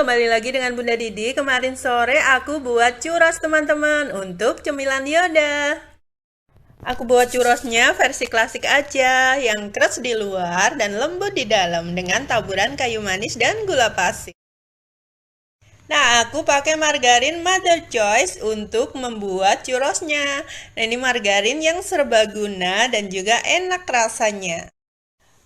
kembali lagi dengan Bunda Didi. Kemarin sore aku buat churros teman-teman untuk cemilan Yoda. Aku buat churrosnya versi klasik aja, yang keras di luar dan lembut di dalam dengan taburan kayu manis dan gula pasir. Nah, aku pakai margarin Mother Choice untuk membuat churrosnya. Nah, ini margarin yang serbaguna dan juga enak rasanya.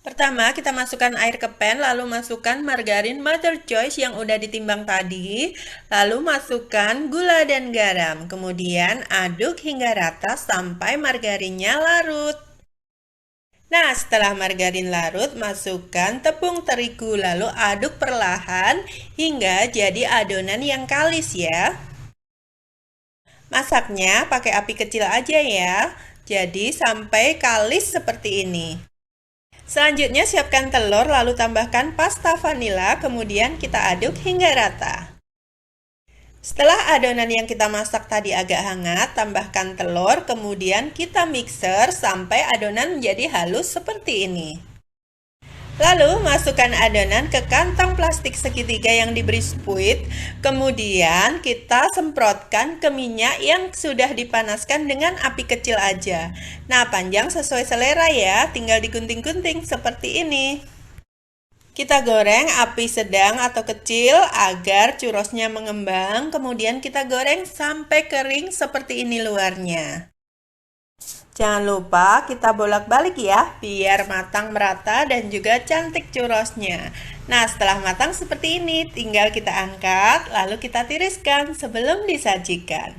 Pertama, kita masukkan air ke pan, lalu masukkan margarin Mother Choice yang udah ditimbang tadi, lalu masukkan gula dan garam. Kemudian aduk hingga rata sampai margarinnya larut. Nah, setelah margarin larut, masukkan tepung terigu, lalu aduk perlahan hingga jadi adonan yang kalis ya. Masaknya pakai api kecil aja ya, jadi sampai kalis seperti ini. Selanjutnya siapkan telur lalu tambahkan pasta vanila, kemudian kita aduk hingga rata. Setelah adonan yang kita masak tadi agak hangat, tambahkan telur, kemudian kita mixer sampai adonan menjadi halus seperti ini. Lalu masukkan adonan ke kantong plastik segitiga yang diberi spuit, kemudian kita semprotkan ke minyak yang sudah dipanaskan dengan api kecil aja. Nah, panjang sesuai selera ya, tinggal digunting-gunting seperti ini. Kita goreng api sedang atau kecil agar churrosnya mengembang, kemudian kita goreng sampai kering seperti ini luarnya. Jangan lupa kita bolak-balik ya, biar matang merata dan juga cantik churrosnya. Nah, setelah matang seperti ini, tinggal kita angkat, lalu kita tiriskan sebelum disajikan.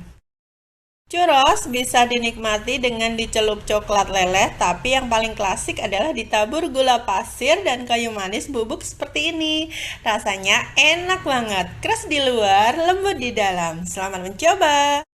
Churros bisa dinikmati dengan dicelup coklat leleh, tapi yang paling klasik adalah ditabur gula pasir dan kayu manis bubuk seperti ini. Rasanya enak banget, keras di luar, lembut di dalam. Selamat mencoba!